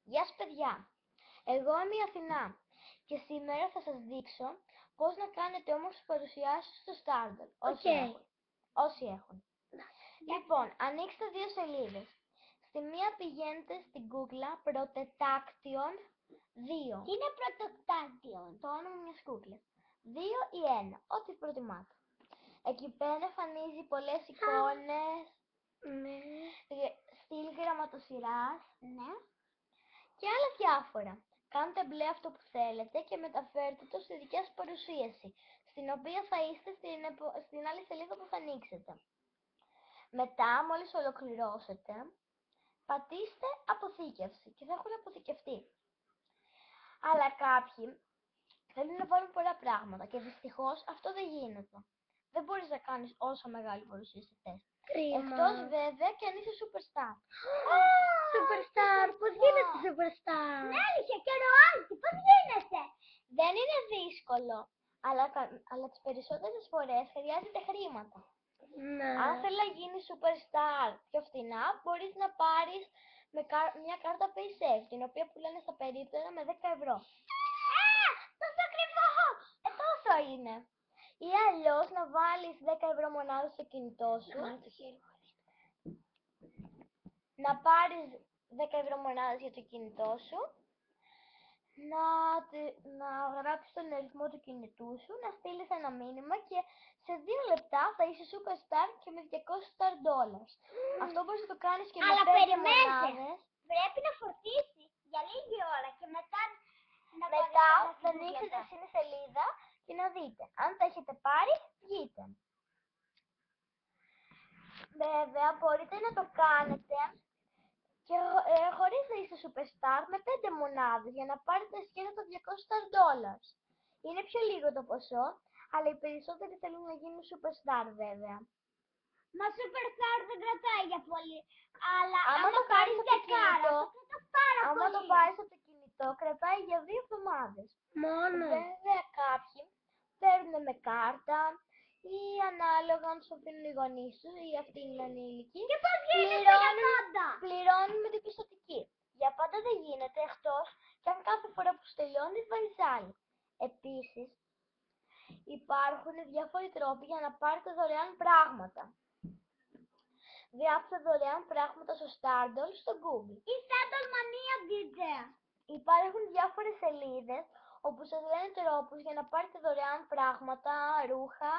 Γεια σας παιδιά, εγώ είμαι η Αθηνά και σήμερα θα σας δείξω πώς να κάνετε όμορφες παρουσιάσεις στο Stardoll, όσοι έχουν. Λοιπόν, ανοίξτε δύο σελίδες. Στη μία πηγαίνετε στην Google Protectation 2. Τι είναι Protectation? Το όνομα μιας κούκλας. 2 ή 1, ό,τι προτιμάτε. Εκεί πέρα εμφανίζει πολλές εικόνες, στυλ γραμματοσυράς, και άλλα διάφορα. Κάντε μπλε αυτό που θέλετε και μεταφέρετε το στη δικιά σας παρουσίαση, στην οποία θα είστε στην άλλη σελίδα που θα ανοίξετε. Μετά, μόλις ολοκληρώσετε, πατήστε αποθήκευση και θα έχουν αποθηκευτεί. Αλλά κάποιοι θέλουν να βάλουν πολλά πράγματα και δυστυχώς αυτό δεν γίνεται. Δεν μπορείς να κάνεις όσο μεγάλη παρουσίαση θες. Εκτός βέβαια και αν είσαι superstar. Superstar, πώς γίνεται superstar? Ναι, αλήθεια, και ροάκι, πώς γίνεται? Δεν είναι δύσκολο, αλλά τις περισσότερες φορές χρειάζεται χρήματα. Ναι. Αν θέλει να γίνει superstar πιο φθηνά, μπορείς να πάρεις μια κάρτα PaySafe, την οποία πουλάνε στα περίπτωνα με 10 ευρώ. Τόσο ακριβό! Τόσο είναι. Ή αλλιώς να βάλεις 10 ευρώ μονάδα στο κινητό σου. Να πάρεις 10 ευρώ μονάδες για το κινητό σου, να γράψεις τον αριθμό του κινητού σου, να στείλεις ένα μήνυμα και σε 2 λεπτά θα είσαι superstar και με 200 star dollars. Αυτό μπορείς να το κάνεις και με 5 μονάδες. Πρέπει να φορτίσει για λίγη ώρα και μετά Θα ανοίξετε στην σελίδα και να δείτε. Αν τα έχετε πάρει, βγείτε. Βέβαια, μπορείτε να το κάνετε και χωρίς να είστε superstar με 5 μονάδες για να πάρετε σκέτα τα 200 star dollars. Είναι πιο λίγο το ποσό, αλλά οι περισσότεροι θέλουν να γίνουν superstar βέβαια. Μα superstar δεν κρατάει για πολύ. Αλλά άμα το πάρεις από το κινητό, άμα το πάρεις από το κινητό, κρατάει για 2 εβδομάδες. μόνο. Βέβαια κάποιοι παίρνουν με κάρτα ή ανάλογα αν τους αφήνουν οι γονείς τους ή αυτοί είναι ανήλικοι. Και πώς γίνεται για πάντα? Πληρώνουν με την πιστωτική. Για πάντα δεν γίνεται, εκτός και αν κάθε φορά που τελειώνεις βάζεις άλλη. Επίσης, υπάρχουν διάφοροι τρόποι για να πάρετε δωρεάν πράγματα. Γράψτε δωρεάν πράγματα στο Stardoll στο Google. Η Stardoll Mania DJ. Υπάρχουν διάφορες σελίδες όπου σας λένε τρόπους για να πάρετε δωρεάν πράγματα, ρούχα,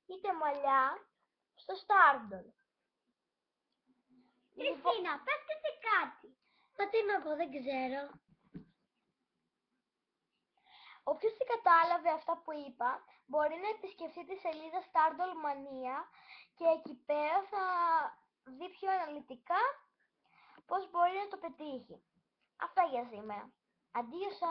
είτε μαλλιά, στο Stardoll. Κριστίνα, πες και εσύ κάτι. Μα τι να πω, δεν ξέρω. Όποιος δεν κατάλαβε αυτά που είπα, μπορεί να επισκεφτεί τη σελίδα Stardoll Mania και εκεί πέρα θα δει πιο αναλυτικά πώς μπορεί να το πετύχει. Αυτά για σήμερα. Αντίο σας!